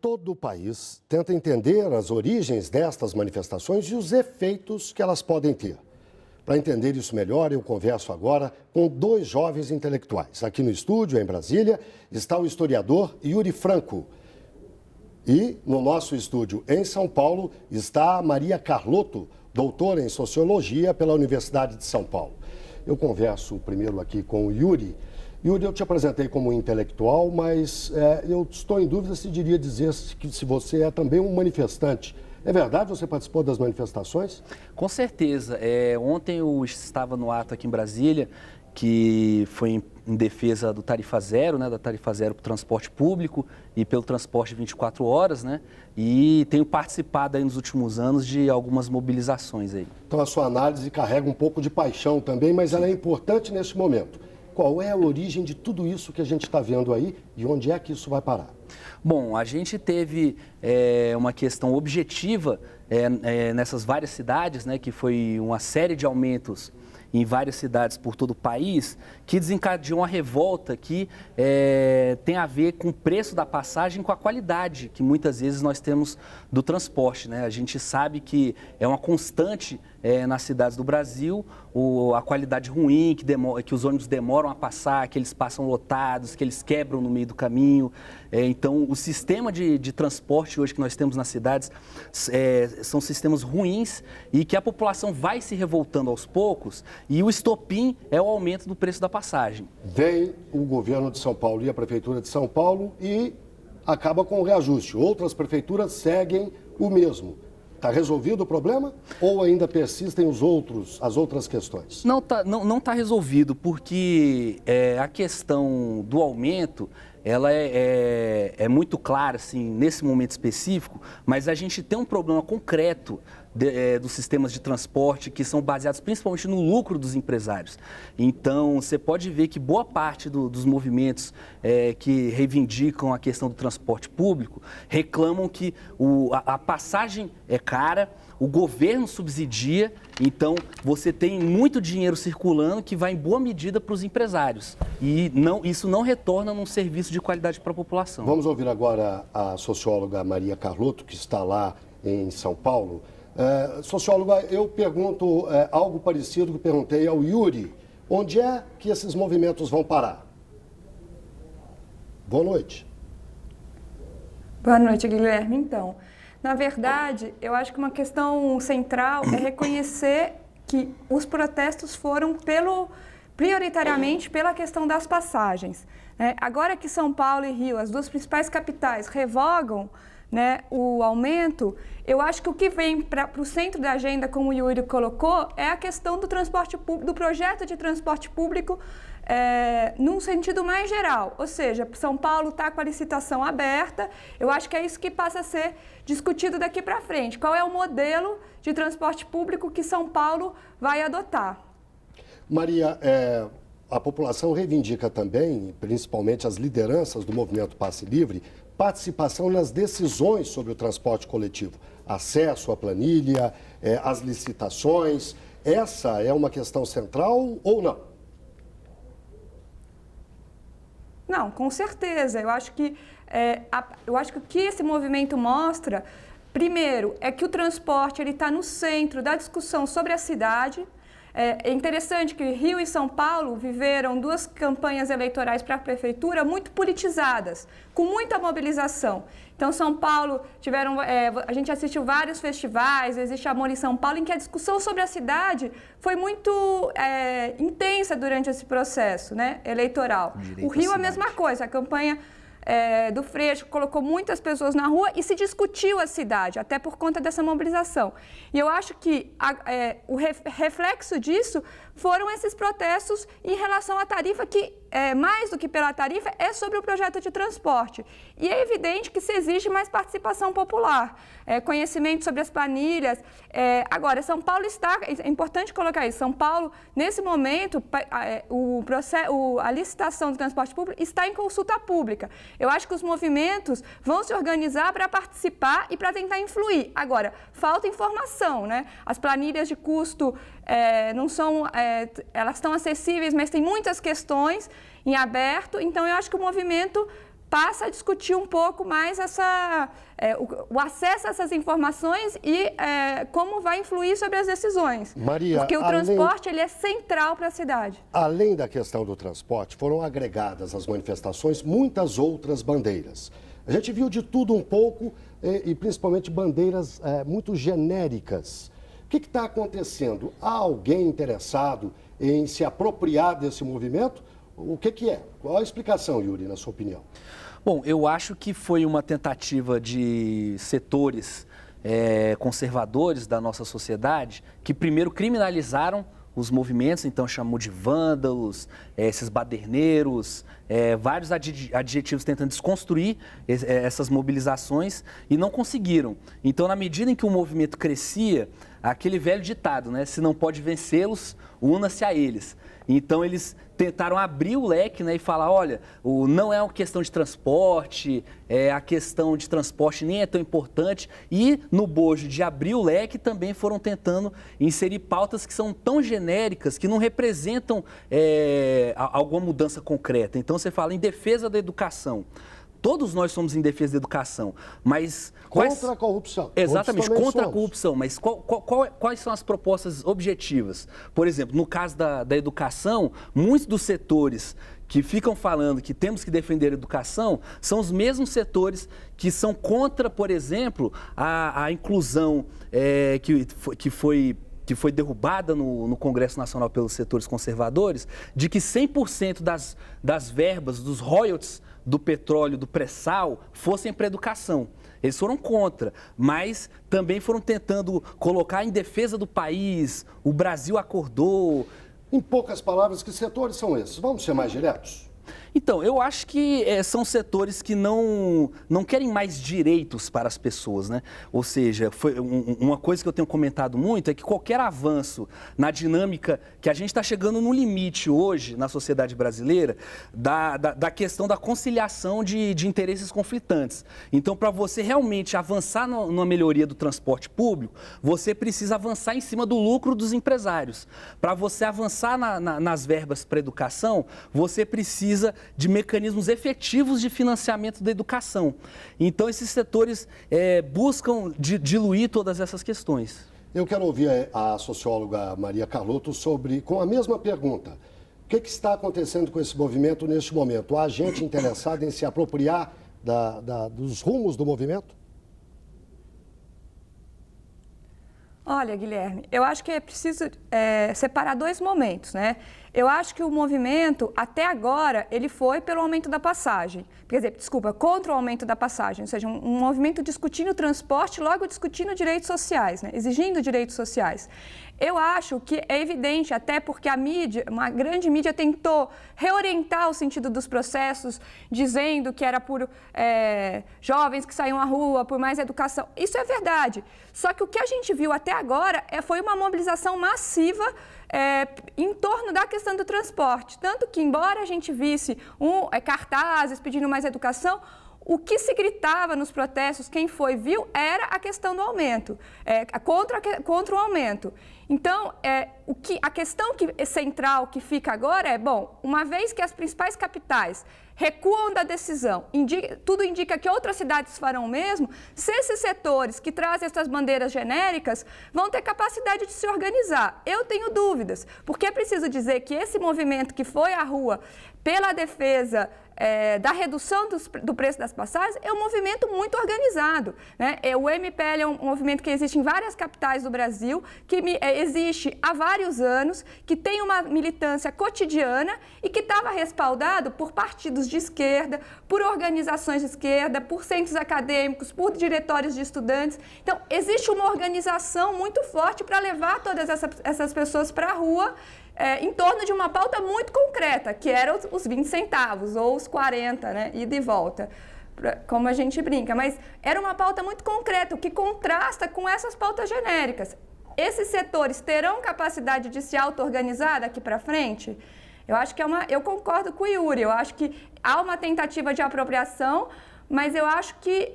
todo o país tenta entender as origens destas manifestações e os efeitos que elas podem ter. Para entender isso melhor, eu converso agora com dois jovens intelectuais. Aqui no estúdio, em Brasília, está o historiador Yuri Franco. E no nosso estúdio, em São Paulo, está a Maria Carlotto, doutora em Sociologia pela Universidade de São Paulo. Eu converso primeiro aqui com o Yuri. Yuri, eu te apresentei como intelectual, mas eu estou em dúvida se diria dizer que se você é também um manifestante. É verdade? Você participou das manifestações? Com certeza. Ontem eu estava no ato aqui em Brasília, que foi em defesa do Tarifa Zero, né, da Tarifa Zero para o transporte público e pelo transporte 24 horas, né? E tenho participado aí nos últimos anos de algumas mobilizações aí. Então a sua análise carrega um pouco de paixão também, mas ela é importante nesse momento. Qual é a origem de tudo isso que a gente está vendo aí e onde é que isso vai parar? Bom, a gente teve uma questão objetiva nessas várias cidades, né, que foi uma série de aumentos em várias cidades por todo o país, que desencadeou uma revolta que tem a ver com o preço da passagem, com a qualidade que muitas vezes nós temos do transporte, né? A gente sabe que é uma constante nas cidades do Brasil, a qualidade ruim, que os ônibus demoram a passar, que eles passam lotados, que eles quebram no meio do caminho. Então, o sistema de transporte hoje que nós temos nas cidades são sistemas ruins e que a população vai se revoltando aos poucos e o estopim é o aumento do preço da passagem. Vem o governo de São Paulo e a Prefeitura de São Paulo e acaba com o reajuste. Outras prefeituras seguem o mesmo. Está resolvido o problema ou ainda persistem as outras questões? Não tá resolvido, porque a questão do aumento ela é muito clara, assim, nesse momento específico, mas a gente tem um problema concreto dos sistemas de transporte que são baseados principalmente no lucro dos empresários. Então, você pode ver que boa parte dos movimentos que reivindicam a questão do transporte público reclamam que a passagem é cara, o governo subsidia, então você tem muito dinheiro circulando que vai em boa medida para os empresários. E isso não retorna num serviço de qualidade para a população. Vamos ouvir agora a socióloga Maria Carlotto, que está lá em São Paulo. Socióloga, eu pergunto algo parecido que perguntei ao Yuri. Onde é que esses movimentos vão parar? Boa noite. Boa noite, Guilherme. Então, na verdade, eu acho que uma questão central é reconhecer que os protestos foram prioritariamente pela questão das passagens. Agora que São Paulo e Rio, as duas principais capitais, revogam, né, o aumento, eu acho que o que vem para o centro da agenda, como o Yuri colocou, é a questão do transporte público, do projeto de transporte público num sentido mais geral. Ou seja, São Paulo está com a licitação aberta, eu acho que é isso que passa a ser discutido daqui para frente. Qual é o modelo de transporte público que São Paulo vai adotar? Maria, a população reivindica também, principalmente as lideranças do movimento Passe Livre, participação nas decisões sobre o transporte coletivo, acesso à planilha, às licitações. Essa é uma questão central ou não? Não, com certeza. Eu acho que o que esse movimento mostra, primeiro, é que o transporte está no centro da discussão sobre a cidade. É interessante que Rio e São Paulo viveram duas campanhas eleitorais para a prefeitura muito politizadas, com muita mobilização. Então, São Paulo a gente assistiu vários festivais, existe Amor em São Paulo, em que a discussão sobre a cidade foi muito intensa durante esse processo, né, eleitoral. O Rio a mesma coisa, a campanha do Freixo colocou muitas pessoas na rua e se discutiu a cidade, até por conta dessa mobilização. E eu acho que o reflexo disso foram esses protestos em relação à tarifa, que mais do que pela tarifa, é sobre o projeto de transporte. E é evidente que se exige mais participação popular, conhecimento sobre as planilhas. Agora, São Paulo é importante colocar isso, São Paulo, nesse momento, a licitação do transporte público está em consulta pública. Eu acho que os movimentos vão se organizar para participar e para tentar influir. Agora, falta informação, né? As planilhas de custo não são, elas estão acessíveis, mas tem muitas questões em aberto. Então, eu acho que o movimento passa a discutir um pouco mais o acesso a essas informações e como vai influir sobre as decisões. Maria, porque o transporte ele é central para a cidade. Além da questão do transporte, foram agregadas às manifestações muitas outras bandeiras. A gente viu de tudo um pouco e principalmente bandeiras muito genéricas. O que está acontecendo? Há alguém interessado em se apropriar desse movimento? O que é? Qual a explicação, Yuri, na sua opinião? Bom, eu acho que foi uma tentativa de setores conservadores da nossa sociedade que primeiro criminalizaram os movimentos, então chamou de vândalos, esses baderneiros, vários adjetivos tentando desconstruir essas mobilizações e não conseguiram. Então, na medida em que o movimento crescia, aquele velho ditado, né? Se não pode vencê-los, una-se a eles. Então, eles tentaram abrir o leque, né, e falar, olha, não é uma questão de transporte, a questão de transporte nem é tão importante. E no bojo de abrir o leque também foram tentando inserir pautas que são tão genéricas que não representam alguma mudança concreta. Então, você fala em defesa da educação. Todos nós somos em defesa da educação, mas... Contra a corrupção. Exatamente, contra a corrupção. Mas quais são as propostas objetivas? Por exemplo, no caso da educação, muitos dos setores que ficam falando que temos que defender a educação são os mesmos setores que são contra, por exemplo, a inclusão que foi derrubada no Congresso Nacional pelos setores conservadores, de que 100% das verbas, dos royalties do petróleo, do pré-sal, fossem para a educação. Eles foram contra, mas também foram tentando colocar em defesa do país, o Brasil acordou. Em poucas palavras, que setores são esses? Vamos ser mais diretos? Então, eu acho que são setores que não querem mais direitos para as pessoas, né? Ou seja, uma coisa que eu tenho comentado muito é que qualquer avanço na dinâmica que a gente está chegando no limite hoje na sociedade brasileira da questão da conciliação de interesses conflitantes. Então, para você realmente avançar numa melhoria do transporte público, você precisa avançar em cima do lucro dos empresários. Para você avançar nas verbas para a educação, você precisa de mecanismos efetivos de financiamento da educação. Então, esses setores buscam diluir todas essas questões. Eu quero ouvir a socióloga Maria Carlotto com a mesma pergunta. O que está acontecendo com esse movimento neste momento? Há gente interessada em se apropriar dos rumos do movimento? Olha, Guilherme, eu acho que é preciso separar dois momentos, né? Eu acho que o movimento, até agora, ele foi pelo aumento da passagem. Quer dizer, contra o aumento da passagem. Ou seja, um movimento discutindo transporte, logo discutindo direitos sociais, né? Exigindo direitos sociais. Eu acho que é evidente, até porque a mídia, uma grande mídia, tentou reorientar o sentido dos processos, dizendo que era por jovens que saíam à rua, por mais educação. Isso é verdade. Só que o que a gente viu até agora foi uma mobilização massiva em torno da questão do transporte. Tanto que, embora a gente visse cartazes pedindo mais educação, o que se gritava nos protestos, quem viu, era a questão do aumento, contra o aumento. Então, a questão central que fica agora uma vez que as principais capitais recuam da decisão, tudo indica que outras cidades farão o mesmo, se esses setores que trazem essas bandeiras genéricas vão ter capacidade de se organizar. Eu tenho dúvidas, porque é preciso dizer que esse movimento que foi à rua pela defesa da redução do preço das passagens é um movimento muito organizado, né? O MPL é um movimento que existe em várias capitais do Brasil, que existe há vários anos, que tem uma militância cotidiana e que estava respaldado por partidos de esquerda, por organizações de esquerda, por centros acadêmicos, por diretórios de estudantes. Então, existe uma organização muito forte para levar todas essas pessoas para a rua, em torno de uma pauta muito concreta, que era os 20 centavos ou os 40, né, ida e volta, como a gente brinca. Mas era uma pauta muito concreta, o que contrasta com essas pautas genéricas. Esses setores terão capacidade de se auto-organizar daqui para frente? Eu acho que eu concordo com o Yuri, eu acho que há uma tentativa de apropriação, mas eu acho que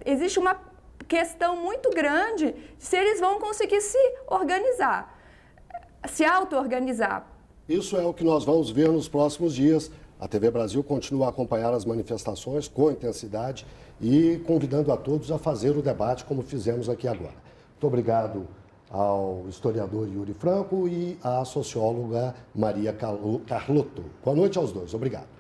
existe uma questão muito grande se eles vão conseguir se organizar. Se auto-organizar. Isso é o que nós vamos ver nos próximos dias. A TV Brasil continua a acompanhar as manifestações com intensidade e convidando a todos a fazer o debate como fizemos aqui agora. Muito obrigado ao historiador Yuri Franco e à socióloga Maria Carlotto. Boa noite aos dois. Obrigado.